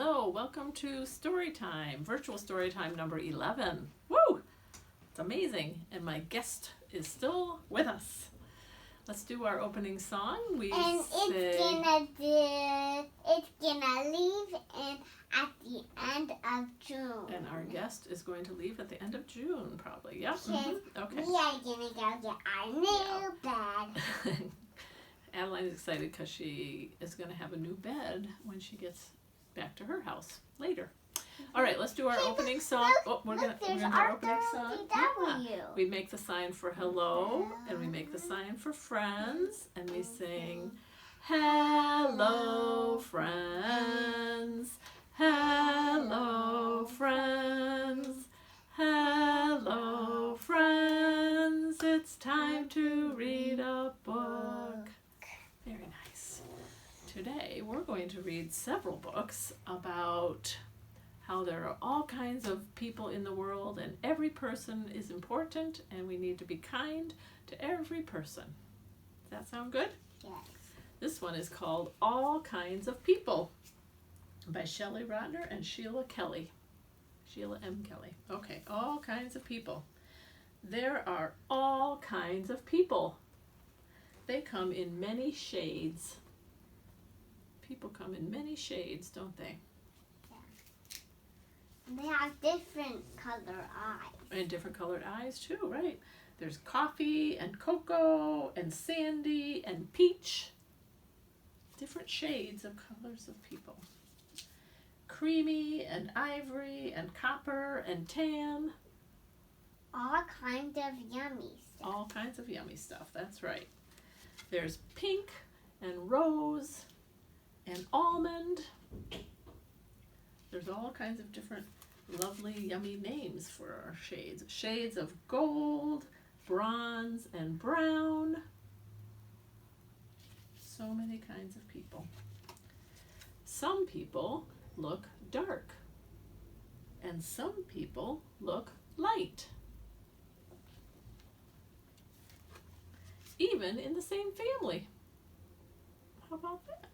Hello, welcome to Story Time, virtual story time number 11. Woo! It's amazing, and my guest is still with us. Let's do our opening song. It's gonna leave at the end of June. And our guest is going to leave at the end of June, probably. Yep. Okay. We are gonna go get our new bed. Adeline is excited because she is going to have a new bed when she gets back to her house later. All right, let's do our opening song. We're gonna do our opening song. Yeah. We make the sign for hello, and we make the sign for friends, and we sing, "Hello, friends. Hello, friends. Hello, friends. It's time to read a book." Very nice. Today we're going to read several books about how there are all kinds of people in the world and every person is important and we need to be kind to every person. Does that sound good? Yes. This one is called All Kinds of People by Shelley Rotner and Sheila Kelly. Sheila M. Kelly. Okay, all kinds of people. There are all kinds of people. They come in many shades. People come in many shades, don't they? And they have different color eyes. And different colored eyes too, right? There's coffee and cocoa and sandy and peach. Different shades of colors of people. Creamy and ivory and copper and tan. All kinds of yummy stuff. All kinds of yummy stuff, that's right. There's pink and rose and almond. There's all kinds of different lovely, yummy names for our shades. Shades of gold, bronze, and brown. So many kinds of people. Some people look dark, and some people look light. Even in the same family. How about that?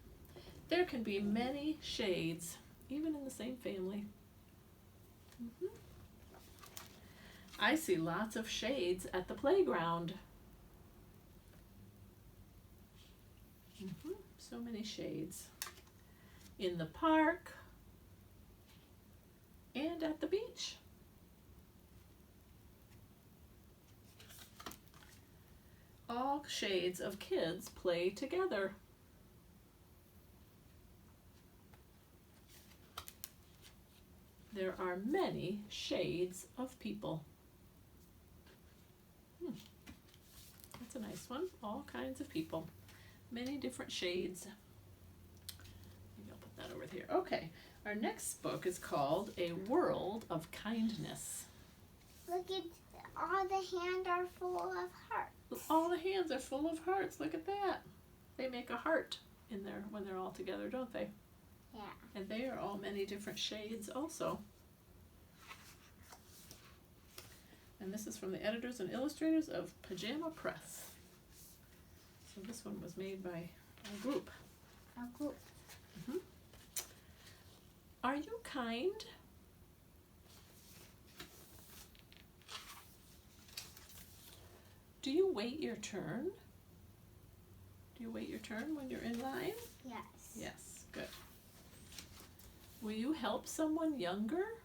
There can be many shades, even in the same family. I see lots of shades at the playground. So many shades. In the park and at the beach. All shades of kids play together. There are many shades of people. That's a nice one. All kinds of people. Many different shades. Maybe I'll put that over here. Okay, our next book is called A World of Kindness. Look at all the hands are full of hearts. All the hands are full of hearts. Look at that. They make a heart in there when they're all together, don't they? Yeah. And they are all many different shades also. And this is from the editors and illustrators of Pajama Press. So this one was made by a group. A group. Are you kind? Do you wait your turn? Do you wait your turn when you're in line? Yes. Yes, good. Will you help someone younger?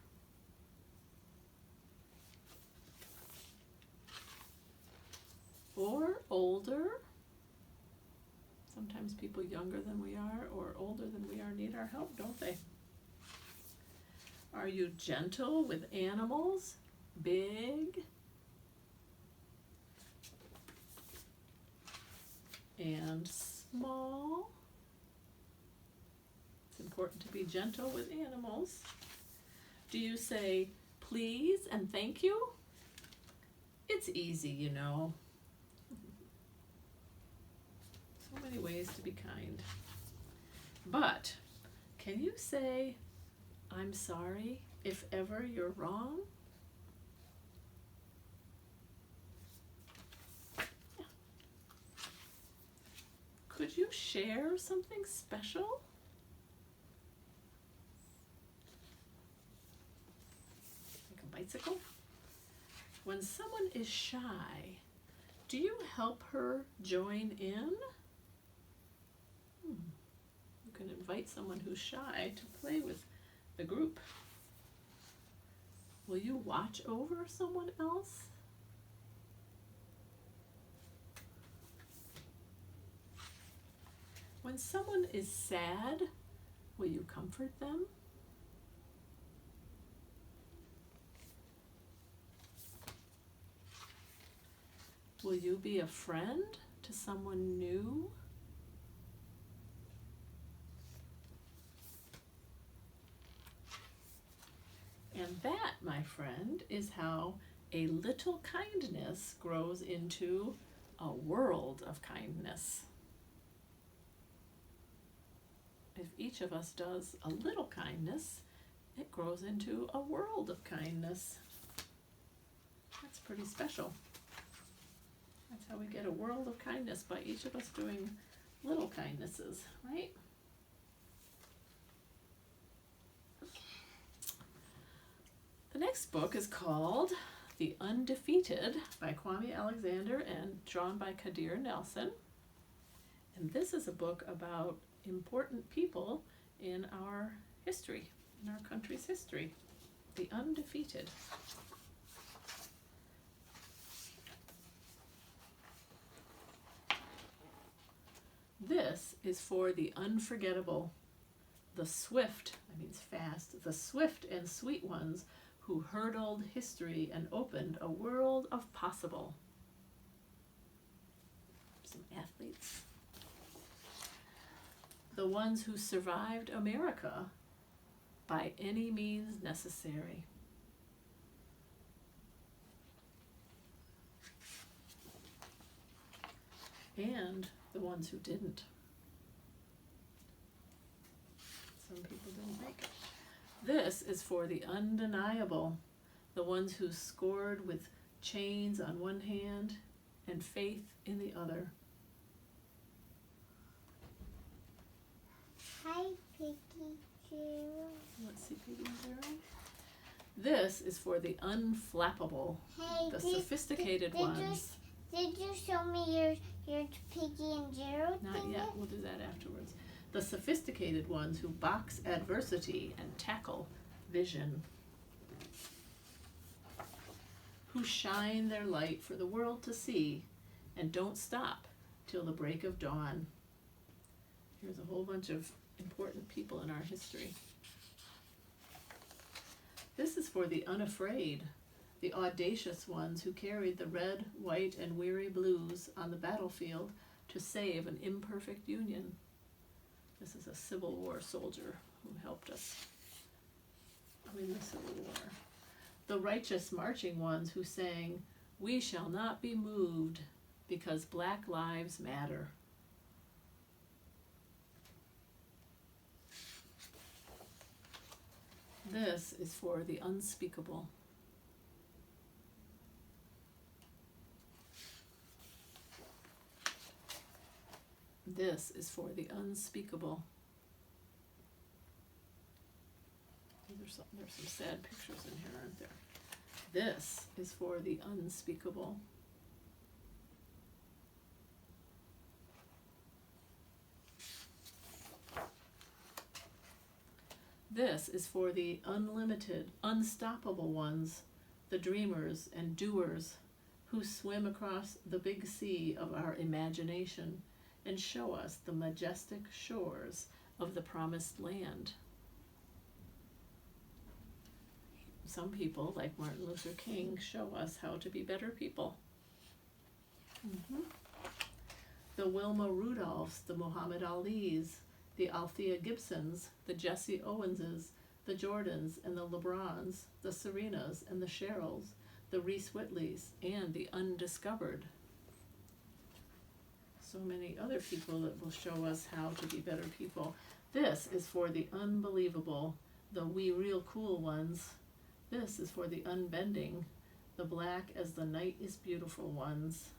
Or older? Sometimes people younger than we are or older than we are need our help, don't they? Are you gentle with animals? Big and small. It's important to be gentle with animals. Do you say please and thank you? It's easy, you know. So many ways to be kind. But can you say I'm sorry if ever you're wrong? Could you share something special? bicycle. When someone is shy, do you help her join in? You can invite someone who's shy to play with the group. Will you watch over someone else? When someone is sad, will you comfort them? Will you be a friend to someone new? And that, my friend, is how a little kindness grows into a world of kindness. If each of us does a little kindness, it grows into a world of kindness. That's pretty special. That's how we get a world of kindness, by each of us doing little kindnesses, right? The next book is called The Undefeated by Kwame Alexander and drawn by Kadir Nelson. And this is a book about important people in our history, in our country's history. The Undefeated. This is for the unforgettable, the swift, that means fast, the swift and sweet ones who hurdled history and opened a world of possible. Some athletes. The ones who survived America by any means necessary. And the ones who didn't. Some people didn't make it. This is for the undeniable, the ones who scored with chains on one hand and faith in the other. Hi, Piggy Zero. Let's see, Piggy Zero. This is for the unflappable, Hey, the sophisticated ones. Did you show me your Piggy and Zero Not thing? yet, we'll do that afterwards. The sophisticated ones who box adversity and tackle vision. Who shine their light for the world to see and don't stop till the break of dawn. Here's a whole bunch of important people in our history. This is for the unafraid, the audacious ones who carried the red, white, and weary blues on the battlefield to save an imperfect union. This is a Civil War soldier who helped us win the Civil War. The righteous marching ones who sang, "We shall not be moved because Black lives matter." This is for the unspeakable. This is for the unspeakable. There's some sad pictures in here, aren't there? This is for the unspeakable. This is for the unlimited, unstoppable ones, the dreamers and doers who swim across the big sea of our imagination and show us the majestic shores of the promised land. Some people, like Martin Luther King, show us how to be better people. The Wilma Rudolphs, the Muhammad Alis, the Althea Gibsons, the Jesse Owenses, the Jordans and the LeBrons, the Serenas and the Cheryls, the Reese Whitleys, and the undiscovered. So many other people that will show us how to be better people. This is for the unbelievable, the we real cool ones. This is for the unbending, the black as the night is beautiful ones.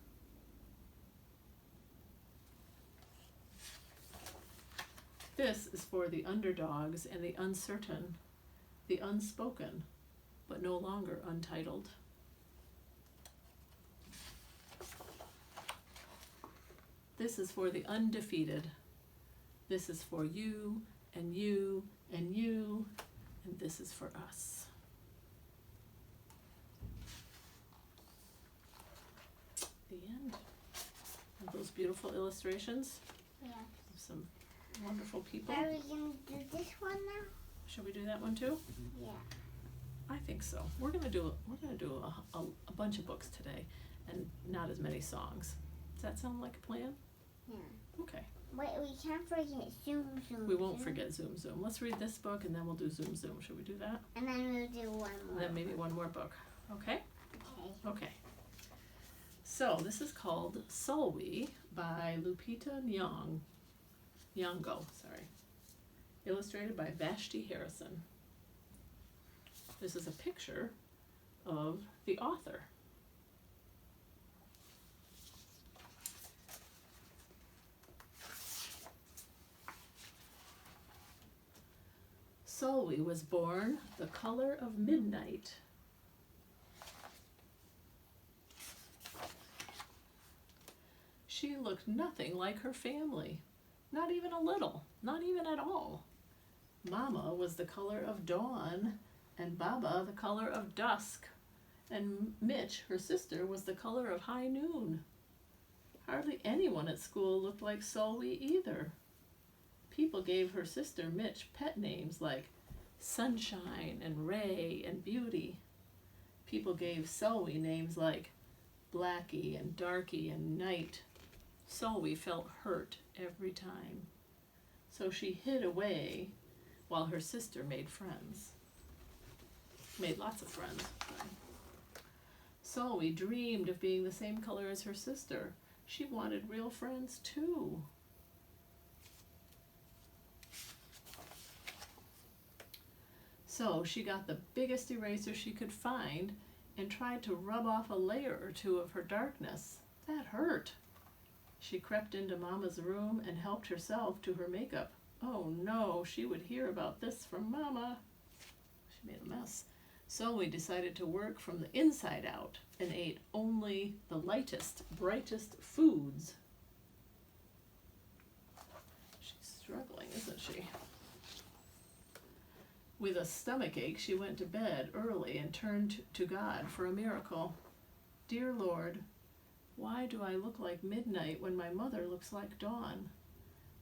This is for the underdogs and the uncertain, the unspoken, but no longer untitled. This is for the undefeated. This is for you, and you, and you, and this is for us. The end. And those beautiful illustrations Yeah. of some wonderful people. Are we gonna do this one now? Should we do that one too? Yeah. I think so. We're gonna do a bunch of books today, and not as many songs. Does that sound like a plan? Yeah. Okay. Wait, we can't forget Zoom Zoom. We won't Zoom. forget Zoom Zoom. Let's read this book and then we'll do Zoom Zoom. Should we do that? And then we'll do one And more. then maybe one more book. Okay? Okay. Okay. So this is called Sulwe by Lupita Nyong'o, sorry. Illustrated by Vashti Harrison. This is a picture of the author. Sulwe was born the color of midnight. She looked nothing like her family, not even a little, not even at all. Mama was the color of dawn, and Baba the color of dusk, and Mitch, her sister, was the color of high noon. Hardly anyone at school looked like Sulwe either. People gave her sister Mitch pet names like Sunshine and Ray and Beauty. People gave Sulwe names like Blackie and Darky and Night. Sulwe felt hurt every time, so she hid away while her sister made friends. Made lots of friends. Sulwe dreamed of being the same color as her sister. She wanted real friends too. So she got the biggest eraser she could find and tried to rub off a layer or two of her darkness. That hurt. She crept into Mama's room and helped herself to her makeup. Oh no, she would hear about this from Mama. She made a mess. So we decided to work from the inside out and ate only the lightest, brightest foods. She's struggling, isn't she? With a stomachache, she went to bed early and turned to God for a miracle. Dear Lord, why do I look like midnight when my mother looks like dawn?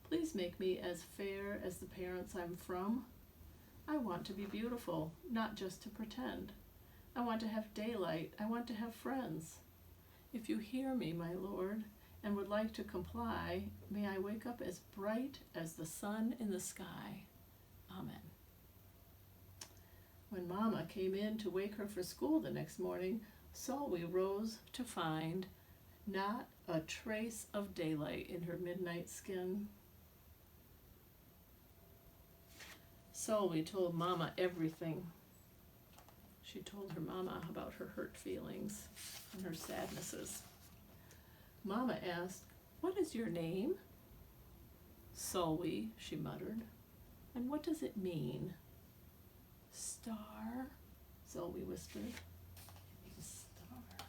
Please make me as fair as the parents I'm from. I want to be beautiful, not just to pretend. I want to have daylight. I want to have friends. If you hear me, my Lord, and would like to comply, may I wake up as bright as the sun in the sky. Amen. When Mama came in to wake her for school the next morning, Sulwe rose to find not a trace of daylight in her midnight skin. Sulwe told Mama everything. She told her Mama about her hurt feelings and her sadnesses. Mama asked, "What is your name?" "Sulwe," she muttered. "And what does it mean?" "Star," Sulwe whispered. "It means star."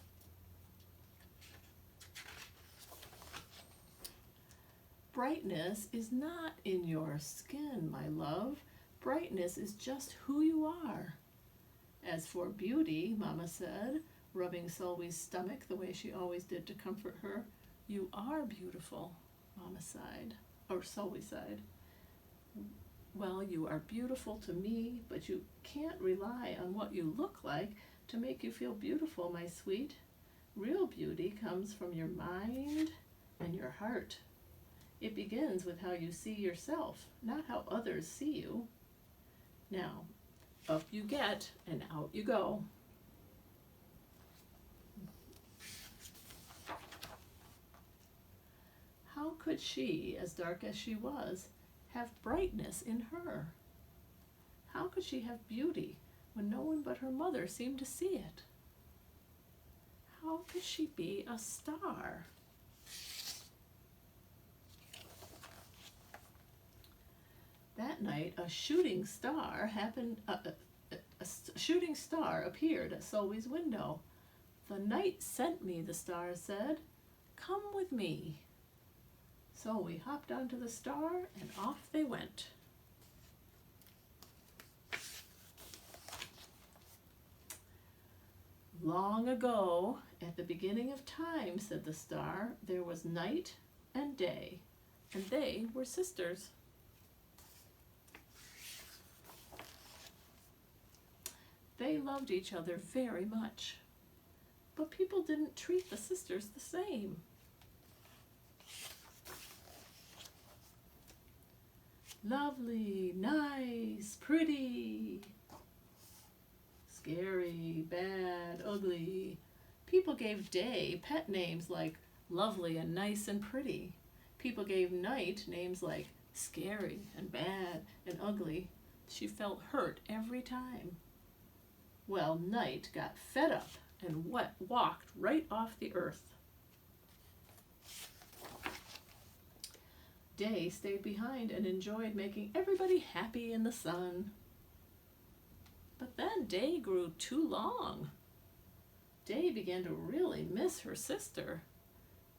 Brightness is not in your skin, my love. Brightness is just who you are. As for beauty, Mama said, rubbing Sulwe's stomach the way she always did to comfort her, you are beautiful, Mama sighed, or Sulwe sighed. Well, you are beautiful to me, but you can't rely on what you look like to make you feel beautiful, my sweet. Real beauty comes from your mind and your heart. It begins with how you see yourself, not how others see you. Now, up you get and out you go. How could she, as dark as she was, have brightness in her? How could she have beauty when no one but her mother seemed to see it? How could she be a star? That night, a shooting star happened. A shooting star appeared at Zoe's window. "The night sent me," the star said. "Come with me." Zoe hopped onto the star and off they went. "Long ago, at the beginning of time," said the star, "there was night and day, and they were sisters." They loved each other very much, but people didn't treat the sisters the same. Lovely, nice, pretty, scary, bad, ugly. People gave Day pet names like lovely and nice and pretty. People gave Night names like scary and bad and ugly. She felt hurt every time. Well, Night got fed up and walked right off the earth. Day stayed behind and enjoyed making everybody happy in the sun. But then Day grew too long. Day began to really miss her sister,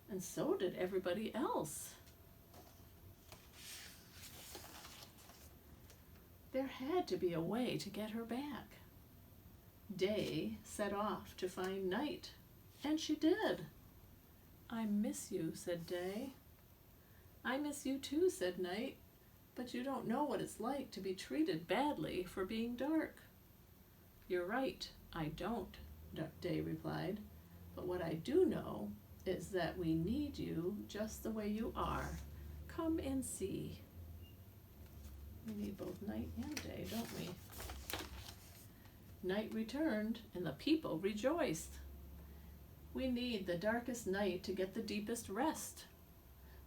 and so did everybody else. There had to be a way to get her back. Day set off to find Night, and she did. "I miss you," said Day. "I miss you too," said Night, "but you don't know what it's like to be treated badly for being dark." "You're right, I don't," Day replied, "but what I do know is that we need you just the way you are. Come and see." We need both Night and Day, don't we? Night returned, and the people rejoiced. "We need the darkest night to get the deepest rest.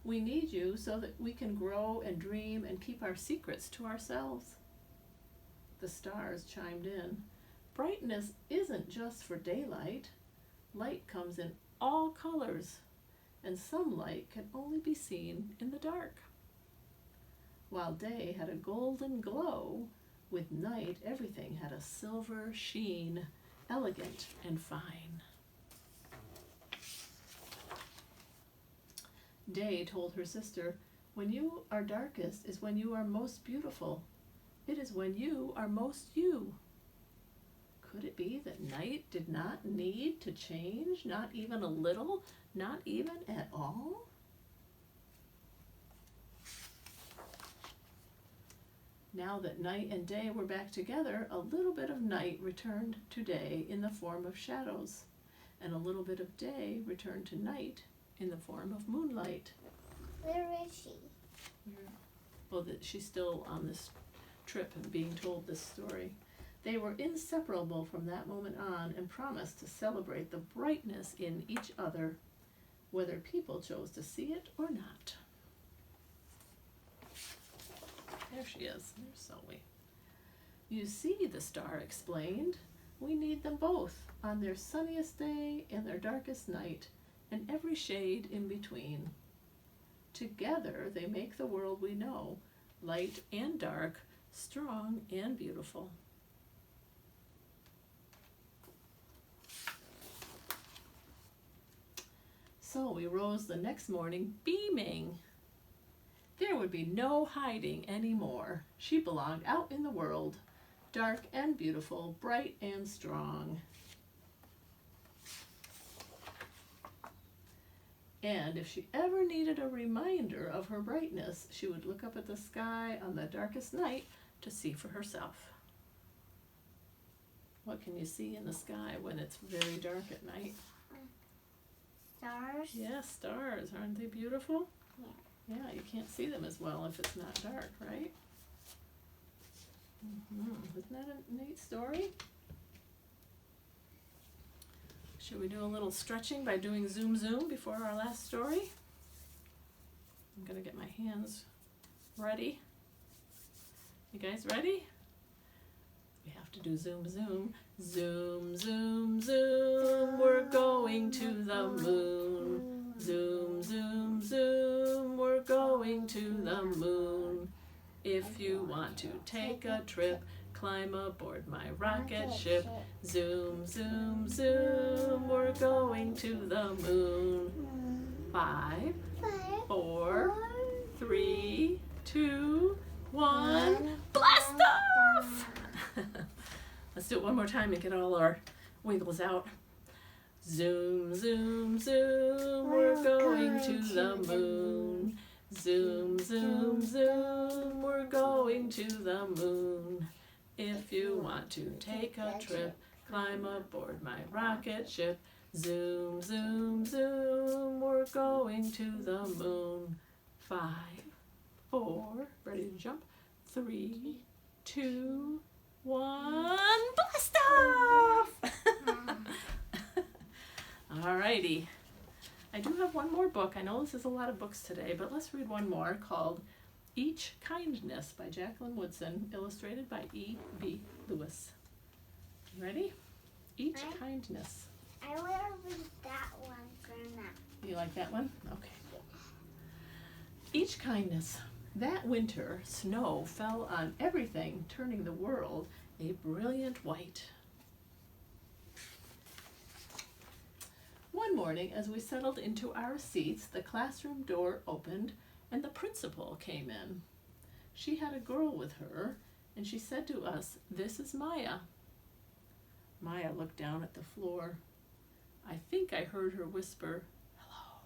We need you so that we can grow and dream and keep our secrets to ourselves." The stars chimed in. "Brightness isn't just for daylight. Light comes in all colors, and some light can only be seen in the dark." While Day had a golden glow, with Night everything had a silver sheen, elegant and fine. Day told her sister, "When you are darkest is when you are most beautiful. It is when you are most you." Could it be that Night did not need to change, not even a little, not even at all? Now that Night and Day were back together, a little bit of Night returned to Day in the form of shadows, and a little bit of Day returned to Night in the form of moonlight. Where is she? Well, she's still on this trip and being told this story. They were inseparable from that moment on and promised to celebrate the brightness in each other, whether people chose to see it or not. There she is. There's Zoe. "You see," the star explained, "we need them both on their sunniest day and their darkest night, and every shade in between. Together they make the world we know, light and dark, strong and beautiful." So we rose the next morning beaming. There would be no hiding anymore. She belonged out in the world, dark and beautiful, bright and strong. And if she ever needed a reminder of her brightness, she would look up at the sky on the darkest night to see for herself. What can you see in the sky when it's very dark at night? Stars? Yes, stars. Aren't they beautiful? Yeah. Yeah, you can't see them as well if it's not dark, right? Isn't that a neat story? Should we do a little stretching by doing zoom zoom before our last story? I'm gonna get my hands ready. You guys ready? We have to do zoom zoom. Zoom zoom zoom, we're going to the moon. Zoom zoom zoom, we're going to the moon. If you want to take a trip, climb aboard my rocket ship. Zoom, zoom, zoom, we're going to the moon. 5, 4, 3, 2, 1, blast off! Let's do it one more time and get all our wiggles out. Zoom, zoom, zoom, we're going to the moon. Zoom, zoom, zoom, we're going to the moon. If you want to take a trip, climb aboard my rocket ship. Zoom, zoom, zoom, we're going to the moon. 5, 4, ready to jump. 3, 2, 1, blast off! Alrighty. I do have one more book. I know this is a lot of books today, but let's read one more called Each Kindness by Jacqueline Woodson, illustrated by E.B. Lewis. You ready? Each Kindness. I will read that one for now. You like that one? Okay. Each Kindness. That winter, snow fell on everything, turning the world a brilliant white. One morning, as we settled into our seats, the classroom door opened and the principal came in. She had a girl with her, and she said to us, "This is Maya." Maya looked down at the floor. I think I heard her whisper, "Hello."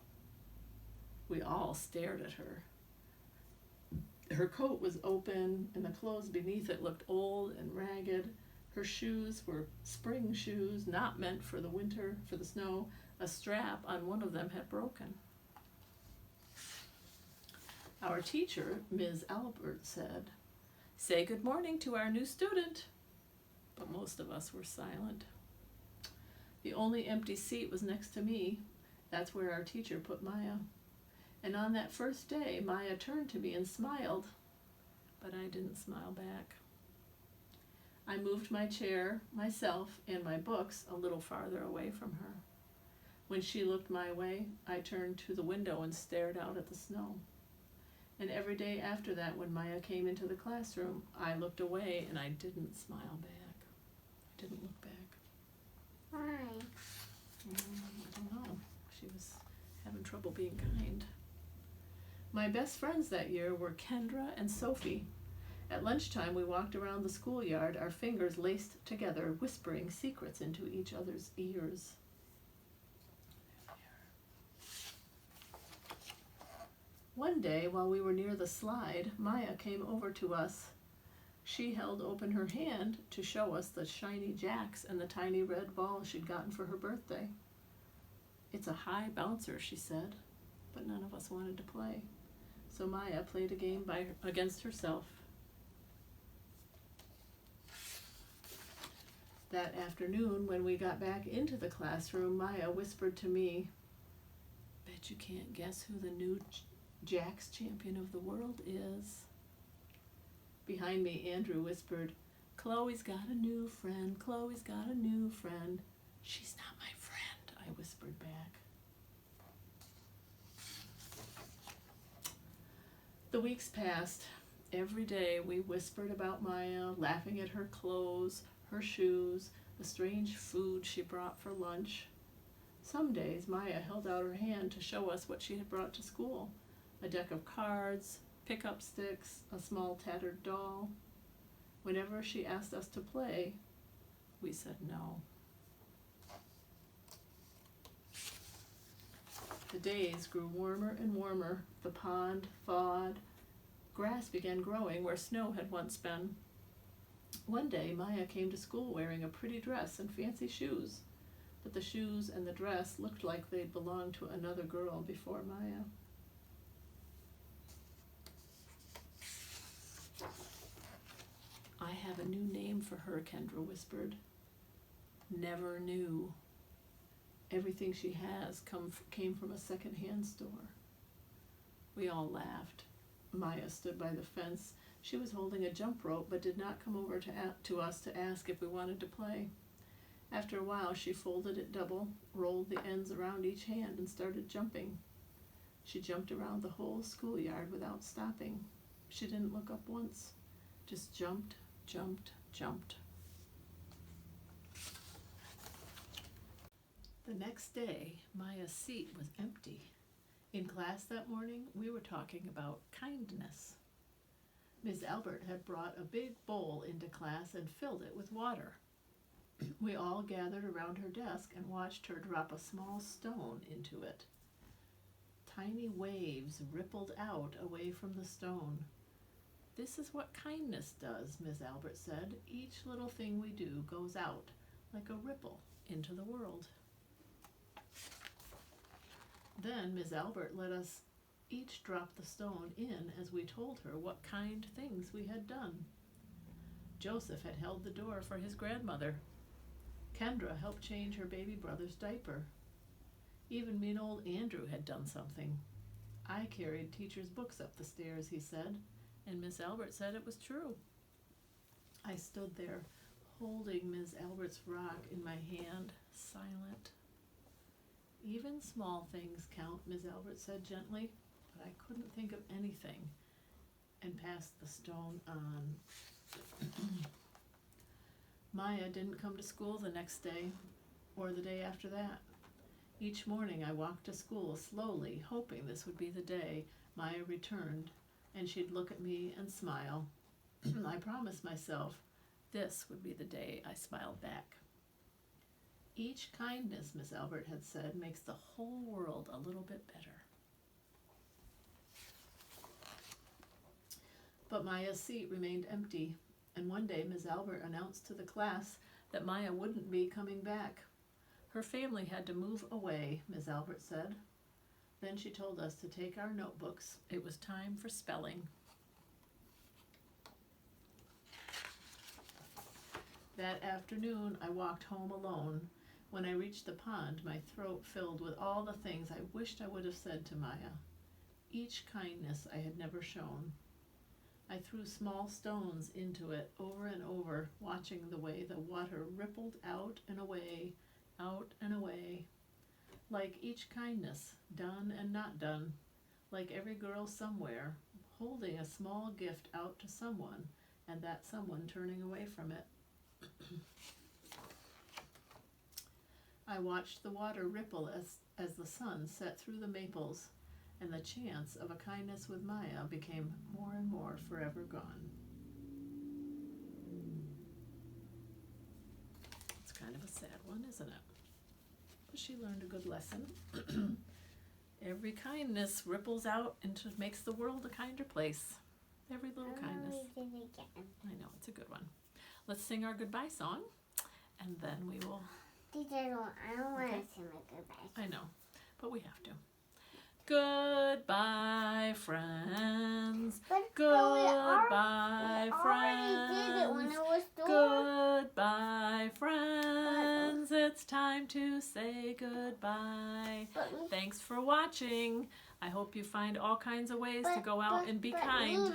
We all stared at her. Her coat was open, and the clothes beneath it looked old and ragged. Her shoes were spring shoes, not meant for the winter, for the snow. A strap on one of them had broken. Our teacher, Ms. Albert, said, "Say good morning to our new student." But most of us were silent. The only empty seat was next to me. That's where our teacher put Maya. And on that first day, Maya turned to me and smiled, but I didn't smile back. I moved my chair, myself, and my books a little farther away from her. When she looked my way, I turned to the window and stared out at the snow. And every day after that, when Maya came into the classroom, I looked away and I didn't smile back. I didn't look back. Why? I don't know. She was having trouble being kind. My best friends that year were Kendra and Sophie. At lunchtime, we walked around the schoolyard, our fingers laced together, whispering secrets into each other's ears. One day, while we were near the slide, Maya came over to us. She held open her hand to show us the shiny jacks and the tiny red ball she'd gotten for her birthday. "It's a high bouncer," she said, but none of us wanted to play. So Maya played a game against herself. That afternoon, when we got back into the classroom, Maya whispered to me, "Bet you can't guess who the new Jacks champion of the world is." Behind me, Andrew whispered, "Chloe's got a new friend. Chloe's got a new friend." "She's not my friend," I whispered back. The weeks passed. Every day we whispered about Maya, laughing at her clothes, her shoes, the strange food she brought for lunch. Some days Maya held out her hand to show us what she had brought to school. A deck of cards, pickup sticks, a small tattered doll. Whenever she asked us to play, we said no. The days grew warmer and warmer. The pond thawed. Grass began growing where snow had once been. One day, Maya came to school wearing a pretty dress and fancy shoes, but the shoes and the dress looked like they'd belonged to another girl before Maya. "I have a new name for her," Kendra whispered. "Never Knew. Everything she has came from a second-hand store." We all laughed. Maya stood by the fence. She was holding a jump rope, but did not come over to us to ask if we wanted to play. After a while, she folded it double, rolled the ends around each hand, and started jumping. She jumped around the whole schoolyard without stopping. She didn't look up once, just jumped, jumped, jumped. The next day, Maya's seat was empty. In class that morning, we were talking about kindness. Ms. Albert had brought a big bowl into class and filled it with water. We all gathered around her desk and watched her drop a small stone into it. Tiny waves rippled out away from the stone. "This is what kindness does," Ms. Albert said. "Each little thing we do goes out like a ripple into the world." Then Ms. Albert let us each drop the stone in as we told her what kind things we had done. Joseph had held the door for his grandmother. Kendra helped change her baby brother's diaper. Even mean old Andrew had done something. "I carried teacher's books up the stairs," he said, and Miss Albert said it was true. I stood there, holding Miss Albert's rock in my hand, silent. "Even small things count," Miss Albert said gently, but I couldn't think of anything, and passed the stone on. Maya didn't come to school the next day, or the day after that. Each morning I walked to school slowly, hoping this would be the day Maya returned, and she'd look at me and smile. I promised myself this would be the day I smiled back. "Each kindness," Miss Albert had said, "makes the whole world a little bit better." But Maya's seat remained empty, and one day Miss Albert announced to the class that Maya wouldn't be coming back. Her family had to move away, Miss Albert said. Then she told us to take our notebooks. It was time for spelling. That afternoon, I walked home alone. When I reached the pond, my throat filled with all the things I wished I would have said to Maya. Each kindness I had never shown. I threw small stones into it over and over, watching the way the water rippled out and away, like each kindness, done and not done, like every girl somewhere, holding a small gift out to someone, and that someone turning away from it. I watched the water ripple as the sun set through the maples, and the chance of a kindness with Maya became more and more forever gone. It's kind of a sad one, isn't it? But she learned a good lesson. Every kindness ripples out and makes the world a kinder place. Every little kindness. I know, it's a good one. Let's sing our goodbye song, and then we will... Teacher, I don't want to sing my goodbye song. I know, but we have to. Goodbye, friends. Goodbye, friends. We already did it when it was door. Goodbye, friends. It's time to say goodbye. Thanks for watching. I hope you find all kinds of ways to go out and be kind.